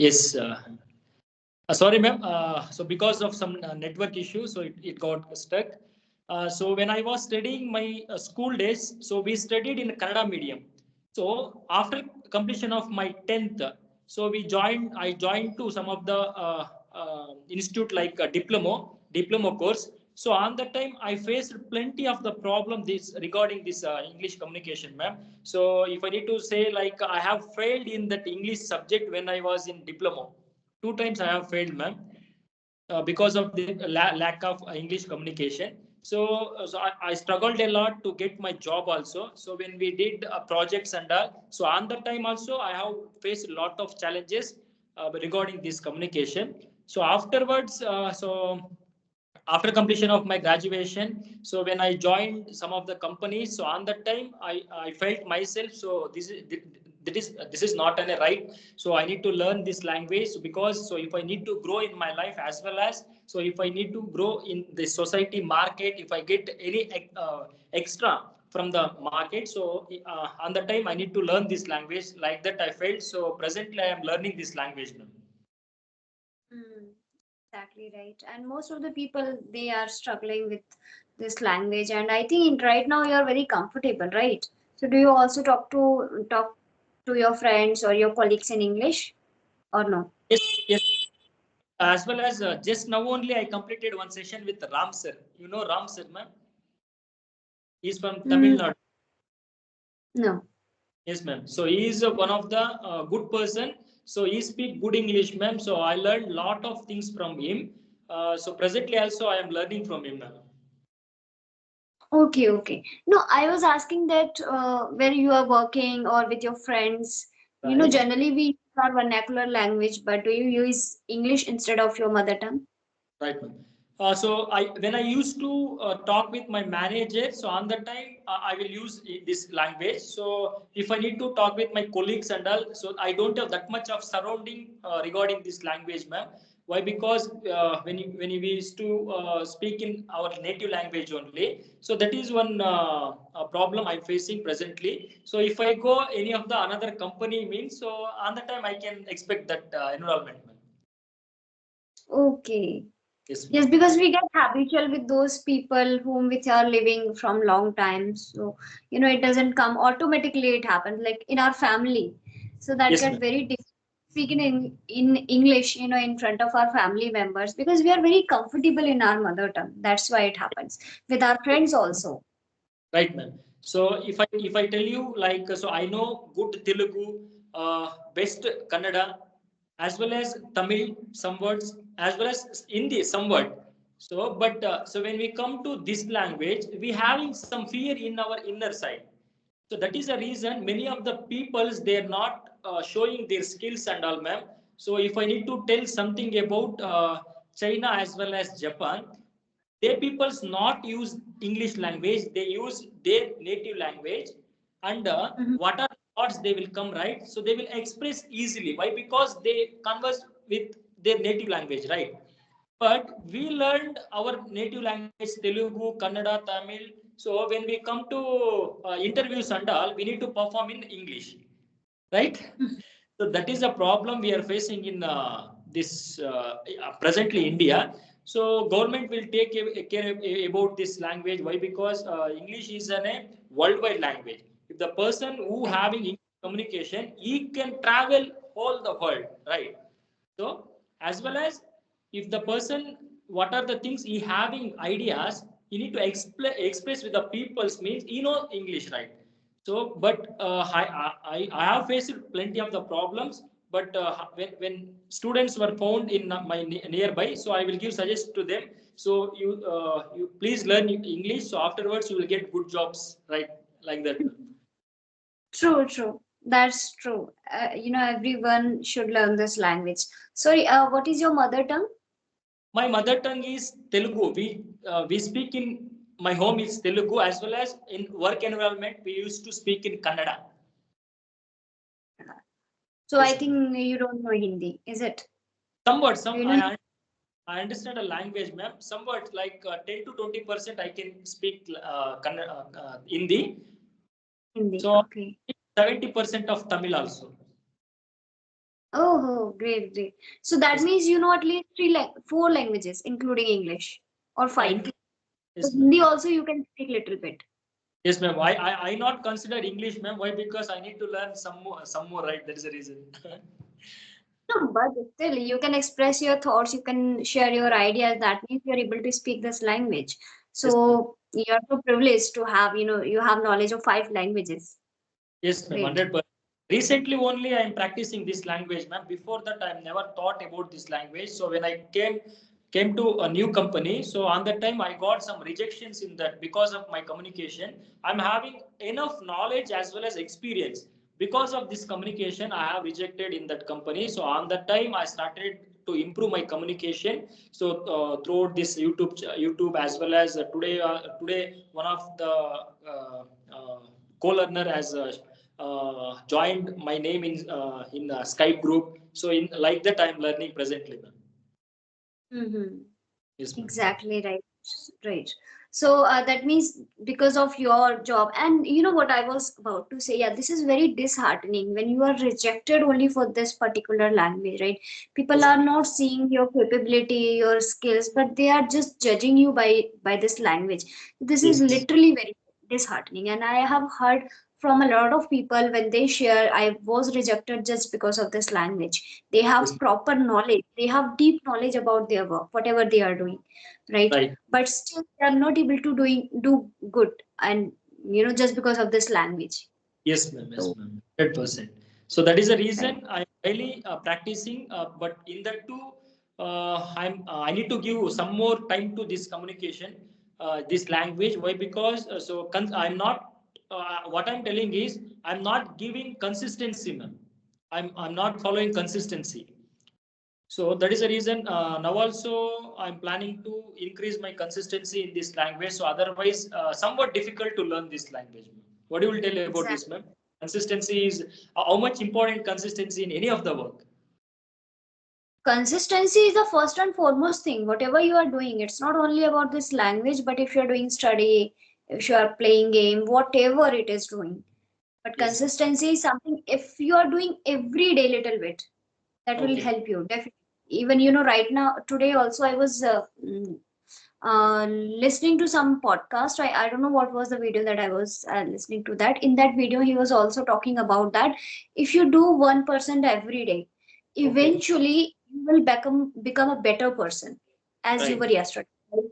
Yes. Sorry, ma'am. So because of some network issue, so it got stuck. So when I was studying my school days, so we studied in Kannada medium. So after completion of my 10th, so I joined to some of the institute like diploma course. So on that time, I faced plenty of the problem this regarding this English communication, ma'am. So if I need to say, like, I have failed in that English subject when I was in diploma. Two times I have failed, ma'am, because of the lack of English communication. So I struggled a lot to get my job also. So when we did projects and all, so on that time also I have faced a lot of challenges regarding this communication. So afterwards, after completion of my graduation, so when I joined some of the companies, so on that time I felt myself, so this is not any right. So I need to learn this language, because so if I need to grow in my life, as well as so if I need to grow in the society market, if I get any extra from the market, so on the time I need to learn this language, like that I felt. So presently I am learning this language now. Hmm, exactly right. And most of the people, they are struggling with this language. And I think right now you are very comfortable, right? So do you also talk to your friends or your colleagues in English or no? Yes, yes. As well as just now only I completed one session with Ram sir. You know Ram sir, ma'am? He's from Tamil Mm, Nadu. no. Yes, ma'am. So he is one of the good person. So he speak good English, ma'am. So I learned lot of things from him. So presently also I am learning from him, ma'am. Okay, okay. No, I was asking that where you are working or with your friends, Right. generally we use our vernacular language, but do you use English instead of your mother tongue? Right, ma'am. So when I used to talk with my manager, so on that time I will use this language. So if I need to talk with my colleagues and all, so I don't have that much of surrounding regarding this language, ma'am. Why? Because when we used to speak in our native language only, so that is one problem I'm facing presently. So if I go any of the another company means, so on the time I can expect that environment, ma'am. Okay. Yes, Yes, ma'am. because we get habitual with those people whom we are living from long time. So, it doesn't come automatically, it happens like in our family. So that Yes, get ma'am. very difficult speaking in English, in front of our family members because we are very comfortable in our mother tongue. That's why it happens with our friends also. Right, ma'am. So if I tell you, like, so I know good Telugu, best Kannada, as well as Tamil some words, as well as Hindi some word. So when we come to this language, we having some fear in our inner side. So that is the reason many of the peoples, they are not showing their skills and all, ma'am. So if I need to tell something about China as well as Japan, they peoples not use English language, they use their native language. And Mhm. what are thoughts they will come, right? So they will express easily. Why? Because they converse with their native language, right? But we learned our native language, Telugu, Kannada, Tamil. So when we come to interviews and all, we need to perform in English, right? So that is a problem we are facing in this presently India. So government will take care about this language. Why? Because English is a worldwide language. If the person who having English communication, he can travel all the world, right? So as well as if the person, what are the things he having ideas, he need to express with the people's means he know English, right? So, but I have faced plenty of the problems. But when students were found in my nearby, so I will give suggest to them. So you please learn English. So afterwards you will get good jobs, right? Like that. True, true. That's true. Everyone should learn this language. Sorry, what is your mother tongue? My mother tongue is Telugu. We speak in my home is Telugu, as well as in work environment we used to speak in Kannada. So I Yes, ma'am. think you don't know Hindi, is it? Somewhat, Do some you know I understand a language, ma'am. Somewhat like 10 to 20% I can speak Hindi. Hindi? So Okay. 70% of Tamil also. Oh, great, great. So that Yes, means you know at least four languages, including English, or five. include, So yes, ma'am. Hindi also you can speak little bit. Yes, ma'am. I not consider English, ma'am. Why? Because I need to learn some more, right? That is the reason. No, but still, you can express your thoughts, you can share your ideas. That means you're able to speak this language. Yes, ma'am. So you're so privileged to have, you have knowledge of five languages. Yes, ma'am. Great. 100%. Recently, only I am practicing this language, ma'am. Before that, I never thought about this language. So when I came to a new company, so on that time I got some rejections in that because of my communication. I'm having enough knowledge as well as experience. Because of this communication, I have rejected in that company. So on that time, I started to improve my communication. So throughout this YouTube as well as today one of the co-learner has joined my name in Skype group. So in like that, I'm learning presently, ma'am. Mm-hmm. Yes, ma'am. Exactly right. Right. So that means because of your job, and you know what I was about to say, yeah, this is very disheartening when you are rejected only for this particular language, right? People Yes, are not seeing your capability, your skills, but they are just judging you by this language. This is yes, literally very disheartening, and I have heard from a lot of people when they share, I was rejected just because of this language. They have yes, proper knowledge, they have deep knowledge about their work, whatever they are doing, right? right. But still they are not able to do good, and just because of this language. Yes, ma'am. Yes, So ma'am. 100%. So that is the right. reason I'm really practicing. But in that too, I need to give some more time to this communication, this language. Why? Because I'm not. What I'm telling is I'm not giving consistency, ma'am. I'm not following consistency. So that is the reason. Now also I'm planning to increase my consistency in this language. So otherwise, somewhat difficult to learn this language, ma'am. What do you will tell about this, Exactly. ma'am? Consistency is how much important consistency in any of the work. Consistency is the first and foremost thing. Whatever you are doing, it's not only about this language, but if you're doing study, if you are playing game, whatever it is doing. But Yes, ma'am. consistency is something, if you are doing every day little bit, that will Okay. help you definitely. Even right now, today also I was listening to some podcast. I don't know what was the video that I was listening to. That in that video he was also talking about that if you do 1% every day, Okay. eventually you will become a better person as you were Right. yesterday, right?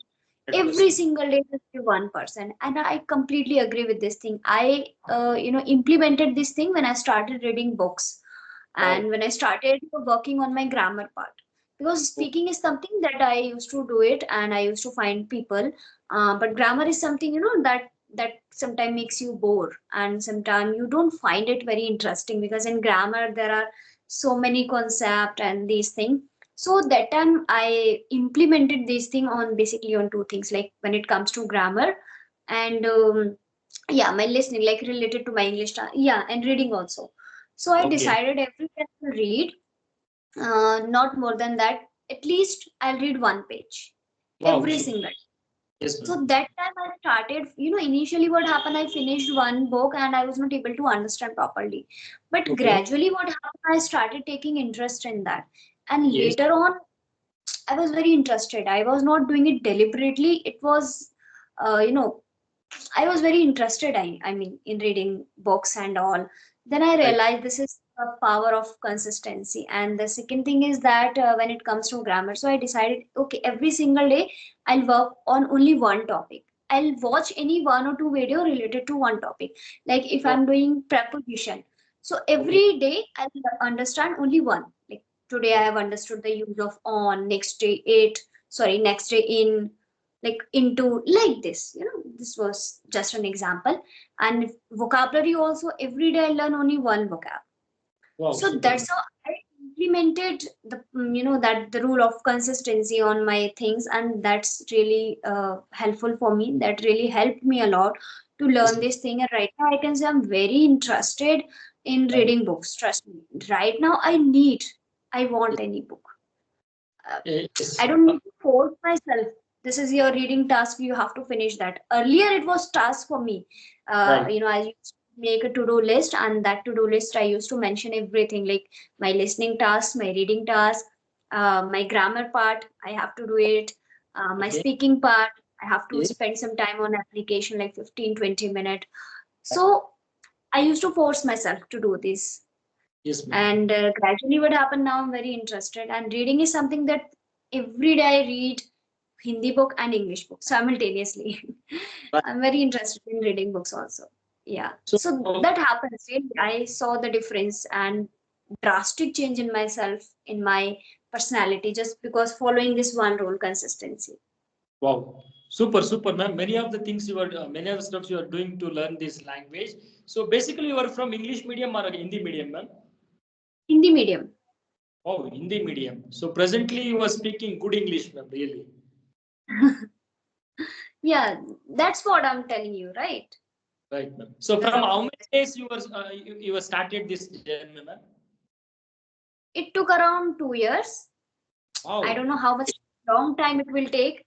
Every 100%. single day just be 1%, and I completely agree with this thing. I implemented this thing when I started reading books, Wow. and when I started working on my grammar part, because speaking is something that I used to do it and I used to find people, but grammar is something that sometimes makes you bore, and sometimes you don't find it very interesting, because in grammar there are so many concepts and these things. So that time I implemented this thing on basically on two things, like when it comes to grammar and yeah, my listening, like related to my English, yeah, and reading also. So I Okay. decided every time to read, not more than that. At least I'll read one page Wow. every single. Yes, So ma'am. that time I started, initially what happened, I finished one book and I was not able to understand properly. But Okay. gradually what happened, I started taking interest in that. And Yes. later on, I was very interested. I was not doing it deliberately. It was, you know, I was very interested, I mean, in reading books and all. Then I Right. realized this is the power of consistency. And the second thing is that when it comes to grammar, so I decided, okay, every single day I'll work on only one topic. I'll watch any one or two video related to one topic. Like if Wow. I'm doing preposition, so Okay. every day I'll understand only one. Like today I Okay. have understood the use of on, next day it, sorry, next day in, like into, like this. This was just an example. And vocabulary also, every day I learn only one vocab. Wow. So Super, ma'am. that's how I implemented that the rule of consistency on my things, and that's really helpful for me. That really helped me a lot to Yes, learn ma'am. this thing. And right now I can say I'm very interested in Right. reading books, trust me. Right now I want Yes. any book. uh, I Yes. don't need to force myself. This is your reading task. You have to finish that. Earlier, it was task for me. Right. I used to make a to-do list, and that to-do list I used to mention everything like my listening task, my reading task, my grammar part, I have to do it, my Okay. speaking part, I have to Yes. spend some time on application like 15-20 minutes. So I used to force myself to do this. Yes, ma'am. And gradually what happened now, I'm very interested, and reading is something that every day I read Hindi book and English book simultaneously. Right. I'm very interested in reading books also. Yeah. So, So that happens. Really. I saw the difference and drastic change in myself, in my personality, just because following this one rule consistency. wow. Super, super, ma'am. Many of the things you are, many of the stuff you are doing to learn this language. So basically, you are from English medium or Hindi medium, ma'am? Hindi medium. Oh, Hindi medium. So presently, you are speaking good English, ma'am. Really. Yeah, that's what I'm telling you, right? Right, ma'am. So from how many days you were started this journey, ma'am? It took around 2 years. I don't Oh, know how much long time it will take,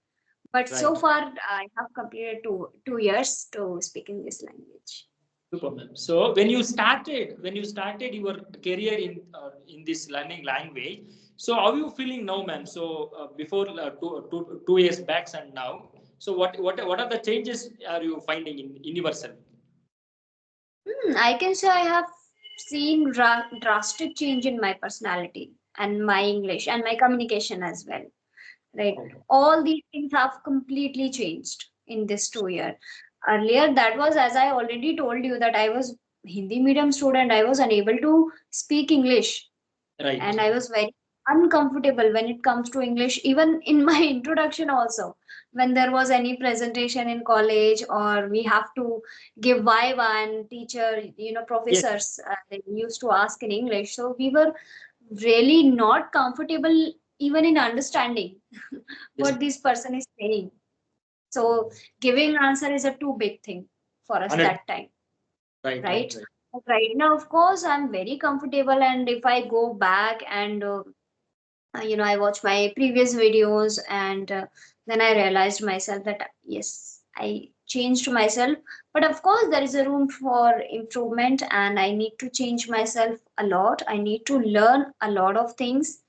but so right. far I have completed two years to speaking this language. Super, ma'am. So when you started your career in this learning language, so how are you feeling now, ma'am? So before 2 years back and now, so what are the changes are you finding in yourself? I can say I have seen drastic change in my personality and my English and my communication as well. Right, Okay. all these things have completely changed in this 2 year. Earlier, that was, as I already told you, that I was Hindi medium student. I was unable to speak English, Right. and I was very uncomfortable when it comes to English, even in my introduction also. When there was any presentation in college, or we have to give viva, and teacher, Yes. professors, they used to ask in English. So we were really not comfortable even in understanding Yes. what this person is saying. So giving answer is a too big thing for us 100. that time, Right. Right. right? Right. But right now, of course, I'm very comfortable, and if I go back and I watch my previous videos, and then I realized myself that yes, I changed myself. But of course, there is a room for improvement, and I need to change myself a lot. I need to learn a lot of things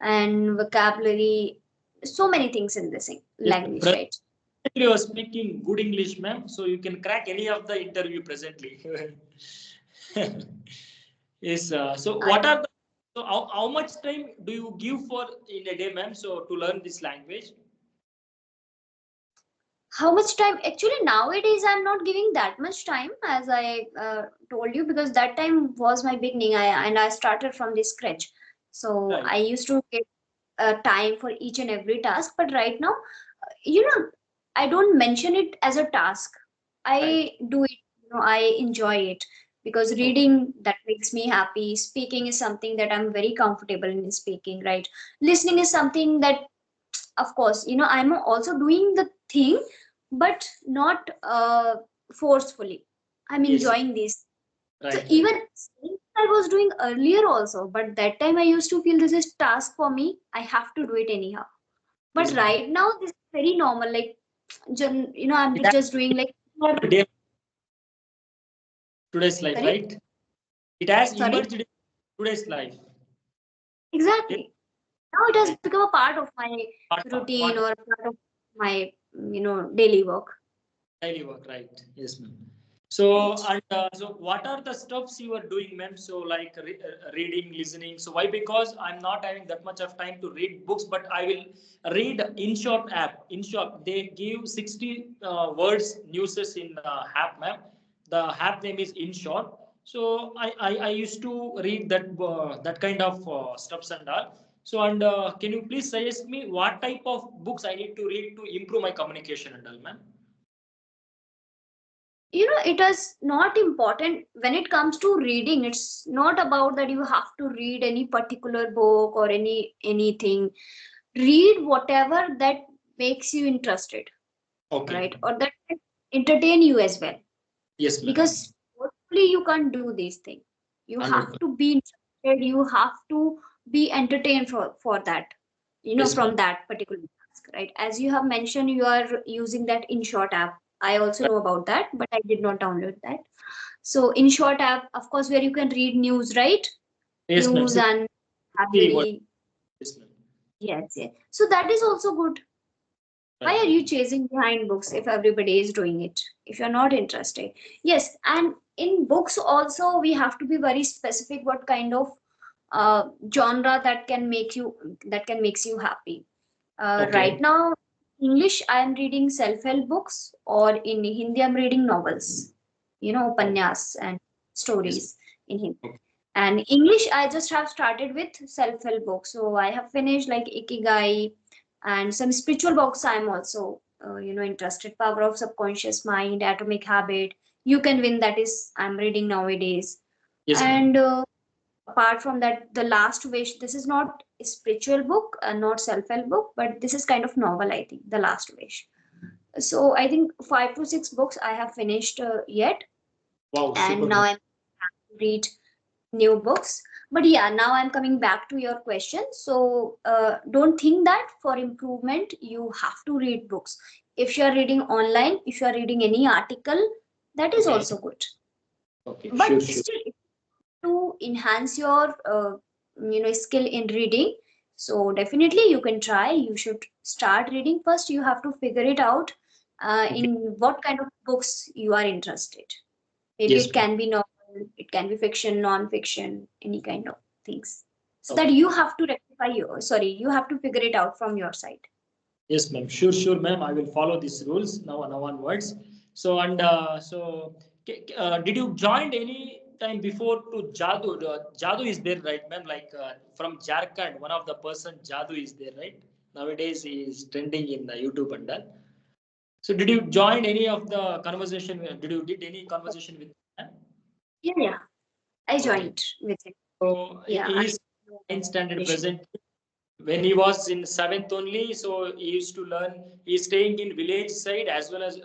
and vocabulary, so many things in this Yes. language, Presently, right? you are speaking good English, ma'am. So you can crack any of the interview presently. Yes. So I, what are the, so how much time do you give for in a day, ma'am? So to learn this language? how much time? Actually, nowadays I'm not giving that much time, as I told you, because that time was my beginning. I started from the scratch, so Right. I used to get time for each and every task. But right now, you know, I don't mention it as a task. Right. I do it. I enjoy it, because Okay. reading, that makes me happy. Speaking is something that I'm very comfortable in speaking. Right. Listening is something that, of course, I'm also doing the thing, but not forcefully. I'm Yes. enjoying this. So Right. Right. even same I was doing earlier also, but that time I used to feel this is task for me, I have to do it anyhow. But Yes, ma'am. right now this is very normal, like I'm It has just doing like, emerged in today's life, sorry, right? It has sorry, emerged in today's life. Yes. exactly. Now it has Right. become a part of my routine, or a part of my daily work. Daily work, right? Yes, ma'am. So, and so what are the stuffs you are doing, ma'am? So, like reading, listening. So, why? Because I'm not having that much of time to read books, but I will read InShort app. InShort, they give 60 words newses in app, ma'am. The app name is InShort. So, I used to read that kind of stuffs and all. So, and can you please suggest me what type of books I need to read to improve my communication and all, ma'am? It is not important when it comes to reading. It's not about that you have to read any particular book or anything. Read whatever that makes you interested, Okay. right? Or that can entertain you as well, Yes, ma'am. because hopefully you can't do these things. You have 100%. to be interested, you have to be entertained for that, Yes, ma'am. from that particular task, right? As you have mentioned, you are using that in short app. I also know about that, but I did not download that. So in short app, of course, where you can read news, right? Yes, ma'am. News See, and have what? very, Yes, ma'am. yes, yes. So that is also good. Why Right, are ma'am. you chasing behind books if everybody is doing it? If you're not interested. Yes, and in books also we have to be very specific what kind of genre that can makes you happy. Right Okay. now, English I am reading self-help books, or in Hindi I'm reading novels. Okay. Upanyas and Yes. stories in Hindi. Okay. And English I just have started with self-help books. So I have finished like Ikigai and some spiritual books. I'm also interested. Power of Subconscious Mind, Atomic Habit, You Can Win. That is I'm reading nowadays. Yes, ma'am. And apart from that, The Last Wish. This is not a spiritual book, not self-help book, but this is kind of novel. I think The Last Wish. So I think 5 to 6 books I have finished yet, Wow, and super, now ma'am. I'm read new books. But yeah, now I'm coming back to your question. So don't think that for improvement you have to read books. If you're reading online, if you're reading any article, that is Okay. also good. Okay. But Sure, sure. still, to enhance your skill in reading, so definitely you can try. You should start reading. First you have to figure it out Okay. in what kind of books you are interested. Maybe Yes, it ma'am. can be novel, it can be fiction, non-fiction, any kind of things. So that Okay. you have to you have to figure it out from your side. Yes, ma'am. Sure, sure, ma'am. I will follow these rules now onwards. So, and did you join any time before to Jadoo? Jadoo is there, right, ma'am? Like from Jharkhand, one of the person Jadoo is there, right? Nowadays, he is trending in YouTube and all. So, did you join any of the conversation? Did you did any conversation with him? Yeah, yeah. I Okay. joined with it. So, Yeah, he I is know that 9th standard initially. present. When he was in seventh only, so he used to learn. He's staying in village side as well as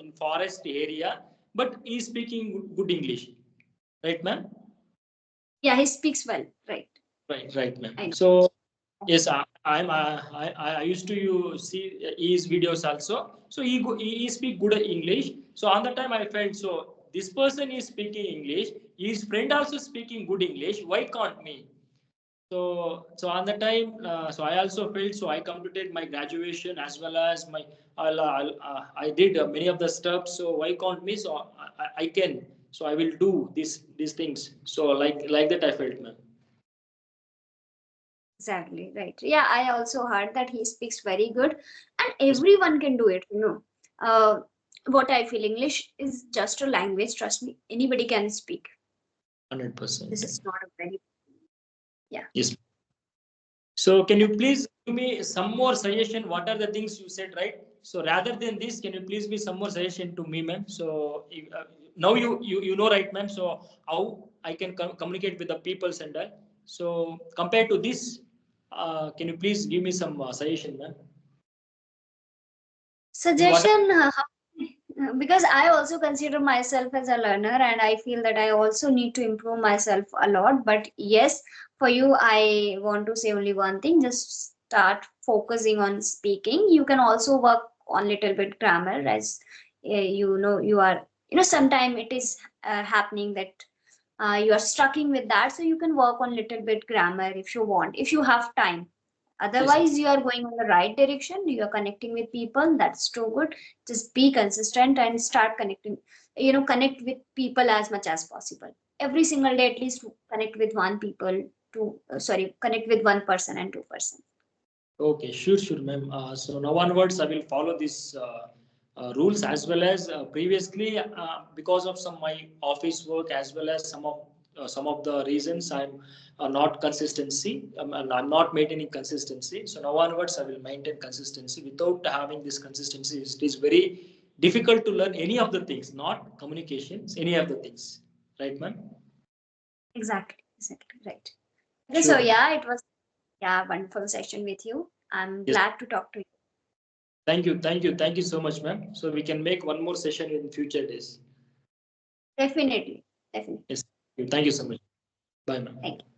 in forest area, but he's speaking good English, right, ma'am? Yeah, he speaks well. Right. Right, right, ma'am. I know. So yes, I used to see his videos also. So he speak good English. So on the time I felt so this person is speaking English. His friend also speaking good English. Why can't me? So on the time, so I also felt so I completed my graduation as well as my I did many of the steps. So why can't me? So I can. So I will do these things. So like that I felt, man. Exactly. Right. Yeah, I also heard that he speaks very good, and Yes, everyone can do it. Uh, what I feel, English is just a language. Trust me, anybody can speak. This 100%. is not a very, yeah. Yes. So can you please give me some more suggestion? What are the things you said, right? So rather than this, can you please give some more suggestion to me, ma'am? So now you know, right, ma'am? So how I can communicate with the peoples and all. So compared to this, can you please give me some suggestion, ma'am? In what? Suggestion, because I also consider myself as a learner, and I feel that I also need to improve myself a lot. But yes, for you, I want to say only one thing: just start focusing on speaking. You can also work on little bit grammar, as you are. Sometime it is happening that you are struggling with that, so you can work on little bit grammar if you want, if you have time. Yes, ma'am. Otherwise you are going on the right direction, you are connecting with people, that's too good. Just be consistent and start connecting, connect with people as much as possible. Every single day at least connect with one people, to sorry, connect with one person and 2 person. Okay, sure, sure, ma'am. So now onwards, I will follow these rules as well as previously because of some my office work as well as some of the reasons I'm not consistency and I'm not maintaining consistency. So now onwards, I will maintain consistency. Without having this consistency, it is very difficult to learn any of the things, not communications, any of the things, right, ma'am? Exactly, right. Okay, so Sure, ma'am. yeah, it was, yeah, wonderful session with you. I'm Yes. glad to talk to you. Thank you so much, ma'am. So we can make one more session in future days. Definitely, definitely. Yes. Thank you so much. Bye, ma'am. Thank you.